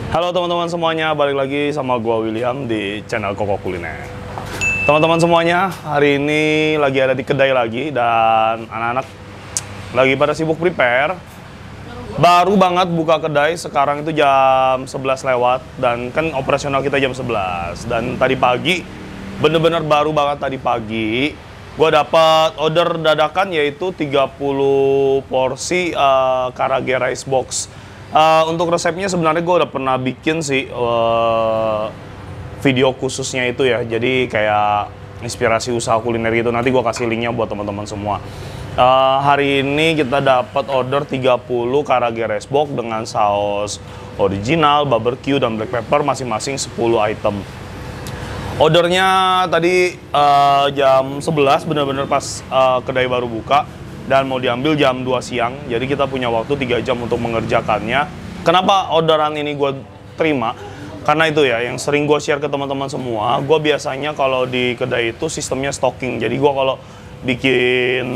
Halo teman-teman semuanya, balik lagi sama gua William di channel Koko Kuliner. Teman-teman semuanya, hari ini lagi ada di kedai lagi dan anak-anak lagi pada sibuk prepare. Baru banget buka kedai, sekarang itu jam 11 lewat dan kan operasional kita jam 11. Dan tadi pagi, bener-bener baru banget tadi pagi, gua dapat order dadakan yaitu 30 porsi karage rice box. Untuk resepnya sebenarnya gue udah pernah bikin sih video khususnya itu ya. Jadi kayak inspirasi usaha kuliner gitu. Nanti gue kasih linknya buat teman-teman semua. Hari ini kita dapat order 30 karage rice box dengan saus original, barbecue, dan black pepper masing-masing 10 item. Ordernya tadi jam 11 bener-bener pas kedai baru buka. Dan mau diambil jam 2 siang, jadi kita punya waktu 3 jam untuk mengerjakannya. Kenapa orderan ini gue terima? Karena itu ya, yang sering gue share ke teman-teman semua, gue biasanya kalau di kedai itu sistemnya stocking. Jadi gue kalau bikin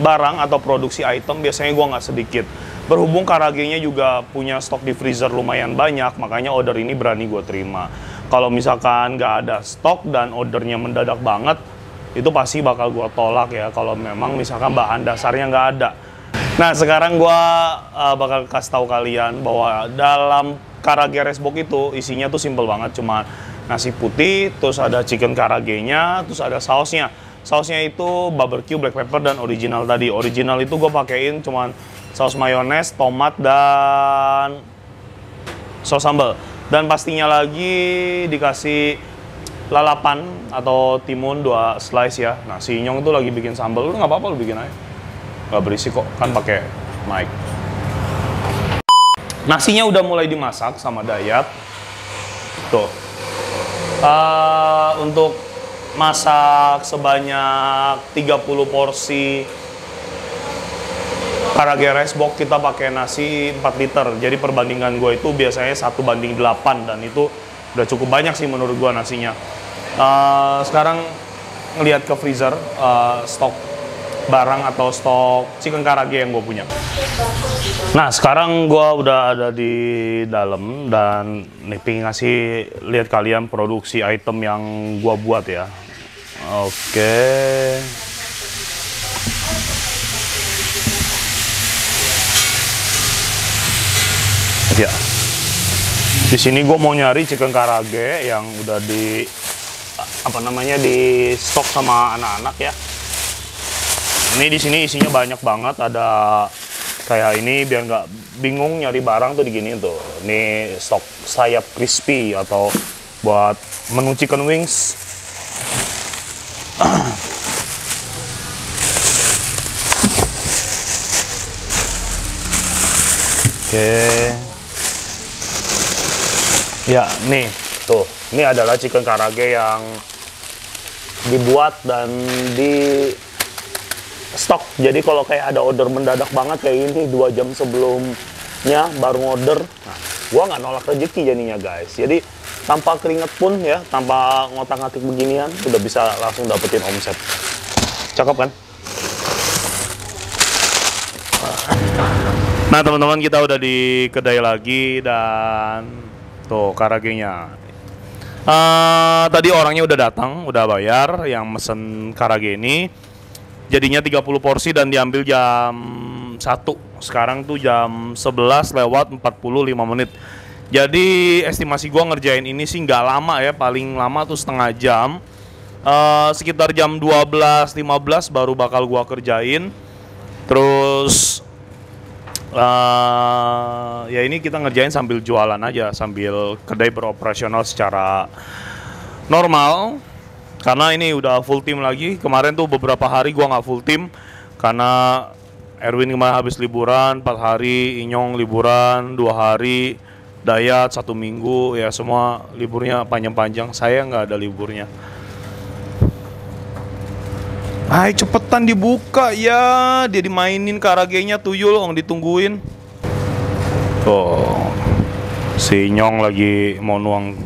barang atau produksi item, biasanya gue nggak sedikit. Berhubung karagenya juga punya stok di freezer lumayan banyak, makanya order ini berani gue terima. Kalau misalkan nggak ada stok dan ordernya mendadak banget, itu pasti bakal gue tolak ya kalau memang misalkan bahan dasarnya nggak ada. Nah sekarang gue bakal kasih tahu kalian bahwa dalam karage rice box itu isinya tuh simple banget, cuma nasi putih, terus ada chicken karagenya, terus ada sausnya. Sausnya itu barbecue, black pepper, dan original tadi. Original itu gue pakein cuman saus mayones, tomat, dan saus sambal. Dan pastinya lagi dikasih lalapan atau timun 2 slice ya. Nah si Inyong itu lagi bikin sambal, lu nggak apa-apa lu bikin aja, nggak berisik kok, kan pakai mic. Nasinya udah mulai dimasak sama Dayat tuh. Untuk masak sebanyak 30 porsi karage rice box kita pakai nasi 4 liter. Jadi perbandingan gue itu biasanya 1:8 dan itu udah cukup banyak sih menurut gua nasinya. Sekarang ngelihat ke freezer stok barang atau stok chicken karage yang gue punya. Nah sekarang gua udah ada di dalam dan nih pengen ngasih lihat kalian produksi item yang gua buat ya. Oke. Ya. Di sini gue mau nyari chicken karage yang udah di di stok sama anak-anak ya. Ini di sini isinya banyak banget, ada kayak ini biar nggak bingung nyari barang tuh digini tuh. Ini stok sayap crispy atau buat menu chicken wings. Oke. Ya, nih, tuh. Ini adalah chicken karage yang dibuat dan di stok. Jadi kalau kayak ada order mendadak banget kayak ini 2 jam sebelumnya baru order, nah, gua nggak nolak rezeki jadinya guys. Jadi tanpa keringet pun ya, tanpa ngotak-ngatik beginian, udah bisa langsung dapetin omset. Cakep kan? Nah teman-teman, kita udah di kedai lagi dan tuh karagenya. Tadi orangnya udah datang, udah bayar yang mesen karage ini. Jadinya 30 porsi dan diambil jam 1. Sekarang tuh jam 11 lewat 45 menit. Jadi estimasi gua ngerjain ini sih nggak lama ya, paling lama tuh setengah jam. Sekitar jam 12.15 baru bakal gua kerjain. Terus ya ini kita ngerjain sambil jualan aja, sambil kedai beroperasional secara normal. Karena ini udah full tim lagi. Kemarin tuh beberapa hari gua nggak full tim karena Erwin kemarin habis liburan 4 hari, Inyong liburan 2 hari, Dayat 1 minggu, ya semua liburnya panjang-panjang. Saya nggak ada liburnya. Ayo cepetan dibuka ya, dia dimainin karagenya tuyul, orang ditungguin. Tuh, si Nyong lagi mau nuang.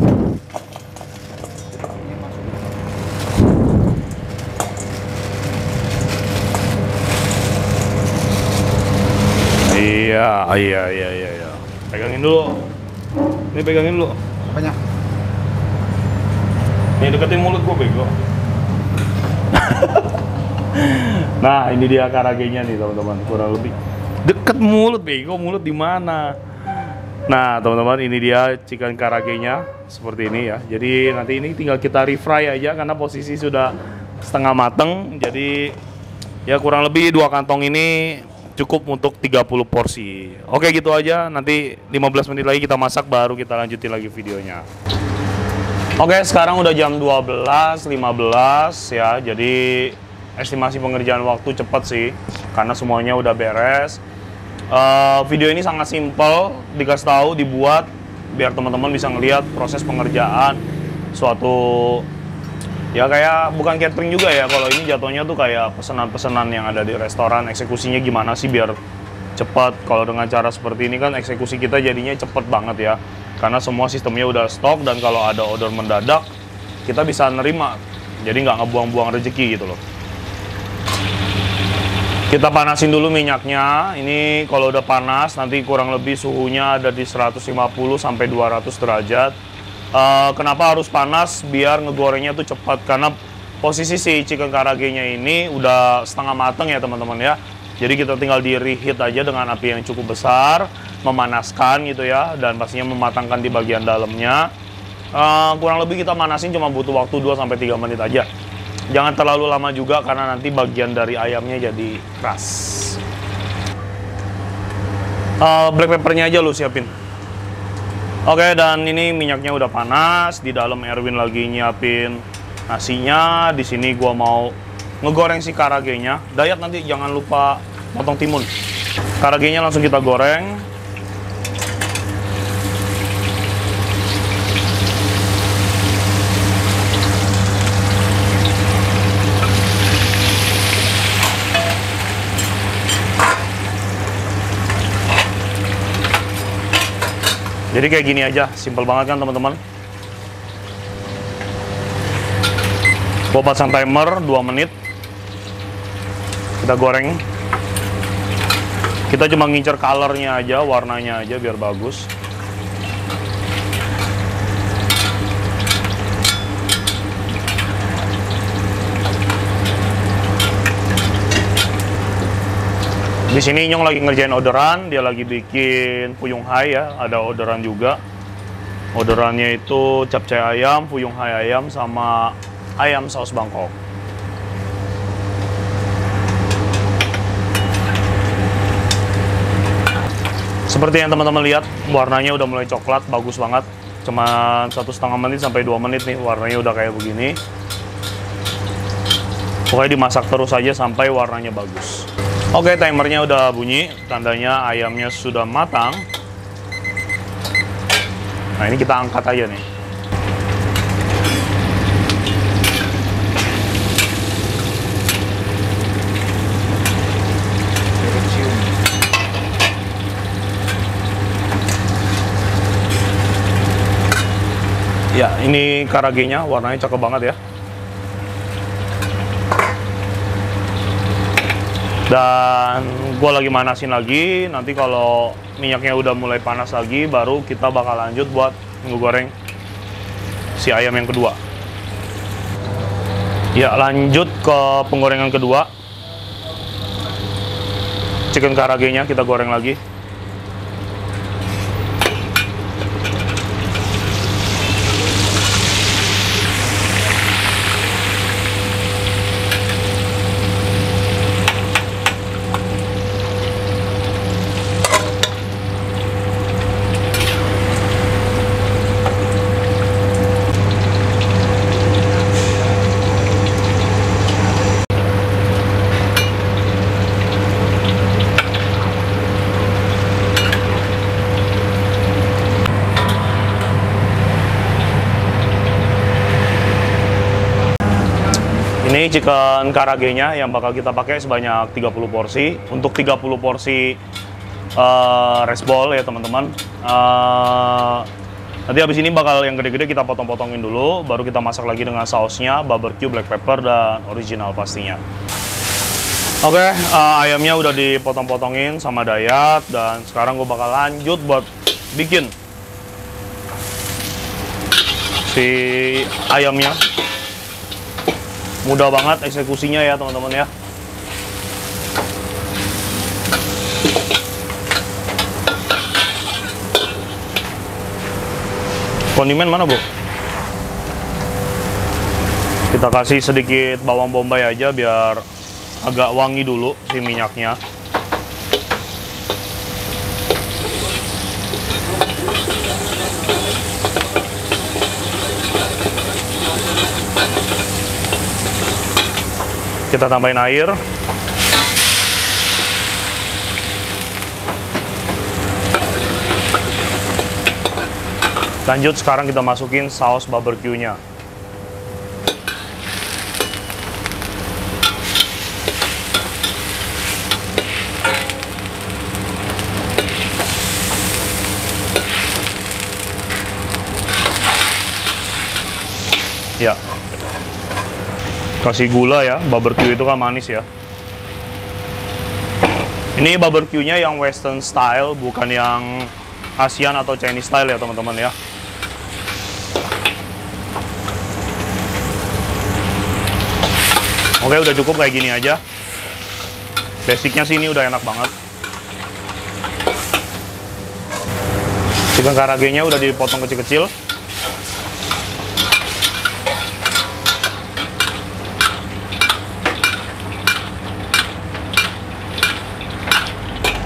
Iya. Pegangin dulu. Ini pegangin lu. Apanya? Nih deketin mulut gua bego. Nah, ini dia karagenya nih teman-teman, kurang lebih. Deket mulut bego, mulut di mana? Nah, teman-teman, ini dia chicken karagenya seperti ini ya. Jadi nanti ini tinggal kita refry aja karena posisi sudah setengah mateng. Jadi ya kurang lebih 2 kantong ini cukup untuk 30 porsi. Oke, gitu aja. Nanti 15 menit lagi kita masak baru kita lanjutin lagi videonya. Oke, sekarang udah jam 12.15 ya. Jadi estimasi pengerjaan waktu cepat sih karena semuanya udah beres. Video ini sangat simpel, dikasih tahu, dibuat biar teman-teman bisa ngelihat proses pengerjaan suatu ya kayak bukan catering juga ya, kalau ini jatuhnya tuh kayak pesanan-pesanan yang ada di restoran, eksekusinya gimana sih biar cepat. Kalau dengan cara seperti ini kan eksekusi kita jadinya cepet banget ya, karena semua sistemnya udah stok dan kalau ada order mendadak kita bisa nerima, jadi nggak ngebuang-buang rezeki gitu loh. Kita panasin dulu minyaknya. Ini kalau udah panas nanti kurang lebih suhunya ada di 150 sampai 200 derajat. Kenapa harus panas? Biar ngegorengnya tuh cepat, karena posisi si chicken karagenya ini udah setengah mateng ya teman-teman ya. Jadi kita tinggal di reheat aja dengan api yang cukup besar, memanaskan gitu ya, dan pastinya mematangkan di bagian dalamnya. Kurang lebih kita manasin cuma butuh waktu 2-3 menit aja. Jangan terlalu lama juga karena nanti bagian dari ayamnya jadi keras. Black peppernya aja lu siapin. Oke, dan ini minyaknya udah panas. Di dalam Erwin lagi nyiapin nasinya. Di sini gua mau ngegoreng si karagenya. Dayat nanti jangan lupa potong timun. Karagenya langsung kita goreng. Jadi kayak gini aja, simple banget kan teman-teman. Gua pasang timer 2 menit. Kita goreng. Kita cuma ngincer colornya aja, warnanya aja biar bagus. Di sini Nyong lagi ngerjain orderan, dia lagi bikin fuyung hai ya, ada orderan juga. Orderannya itu capcay ayam, fuyung hai ayam, sama ayam saus Bangkok. Seperti yang teman-teman lihat, warnanya udah mulai coklat, bagus banget. Cuma 1,5 menit sampai 2 menit nih, warnanya udah kayak begini. Pokoknya dimasak terus aja sampai warnanya bagus. Oke, timernya udah bunyi, tandanya ayamnya sudah matang. Nah, ini kita angkat aja nih. Ya, ini karagenya warnanya cakep banget ya. Dan gue lagi manasin lagi, nanti kalau minyaknya udah mulai panas lagi, baru kita bakal lanjut buat ngegoreng si ayam yang kedua. Ya, lanjut ke penggorengan kedua. Chicken karagenya kita goreng lagi. Ini chicken karagenya yang bakal kita pakai sebanyak 30 porsi. Untuk 30 porsi rice ball ya teman-teman. Nanti habis ini bakal yang gede-gede kita potong-potongin dulu, baru kita masak lagi dengan sausnya, barbecue, black pepper, dan original pastinya. Oke, ayamnya udah dipotong-potongin sama Dayat, dan sekarang gue bakal lanjut buat bikin si ayamnya. Mudah banget eksekusinya ya teman-teman ya. Kondimen mana, Bu? Kita kasih sedikit bawang bombay aja biar agak wangi dulu si minyaknya. Kita tambahin air. Lanjut, sekarang kita masukin saus barbeque-nya. Ya. Kasih gula ya, barbeque itu kan manis ya. Ini barbeque-nya yang western style, bukan yang Asian atau Chinese style ya teman-teman ya. Oke, udah cukup kayak gini aja. Basicnya sih ini udah enak banget. Chicken karage-nya udah dipotong kecil-kecil.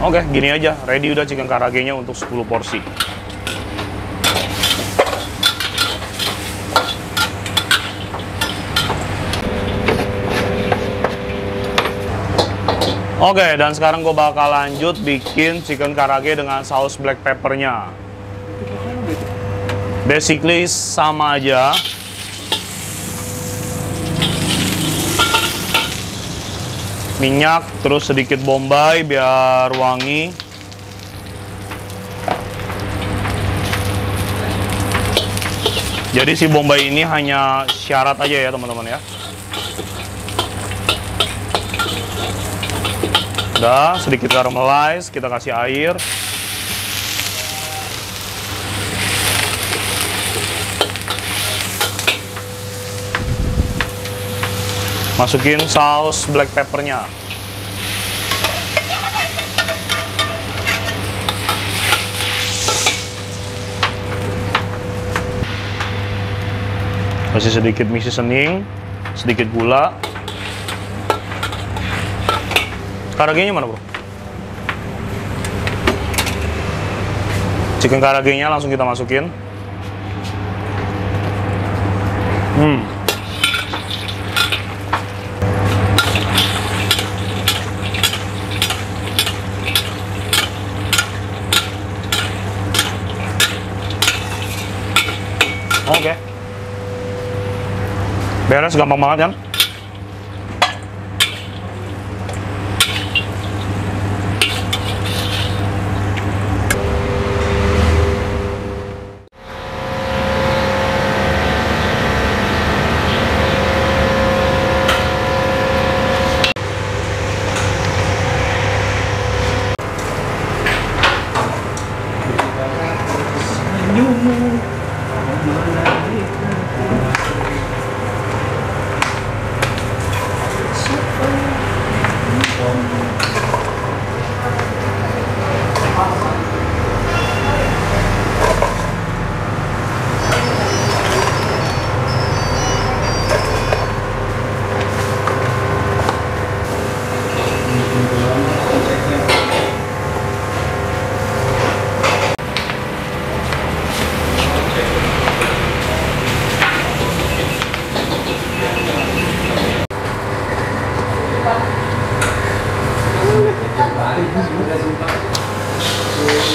Oke, gini aja. Ready udah chicken karage-nya untuk 10 porsi. Oke, dan sekarang gue bakal lanjut bikin chicken karage dengan saus black pepper-nya. Basically sama aja. Minyak, terus sedikit bombay biar wangi. Jadi si bombay ini hanya syarat aja ya teman-teman ya. Udah, sedikit caramelize, kita kasih air. Masukin saus black pepper-nya. Kasih sedikit mie seasoning, sedikit gula. Karagenya mana, Bro? Chicken karagenya langsung kita masukin. Oke. Beres, gampang banget kan?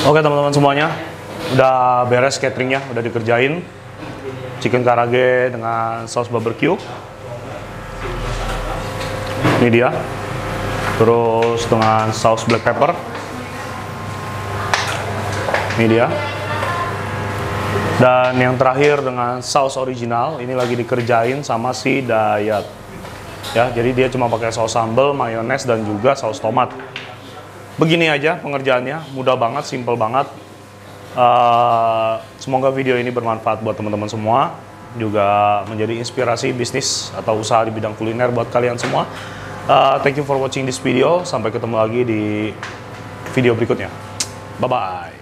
Oke teman-teman semuanya, udah beres cateringnya, udah dikerjain. Chicken karage dengan saus barbeque. Ini dia. Terus dengan saus black pepper. Ini dia. Dan yang terakhir dengan saus original, ini lagi dikerjain sama si Dayat. Ya, jadi dia cuma pakai saus sambal, mayones, dan juga saus tomat. Begini aja pengerjaannya, mudah banget, simple banget. Semoga video ini bermanfaat buat teman-teman semua. juga menjadi inspirasi bisnis atau usaha di bidang kuliner buat kalian semua. Thank you for watching this video. Sampai ketemu lagi di video berikutnya. Bye-bye.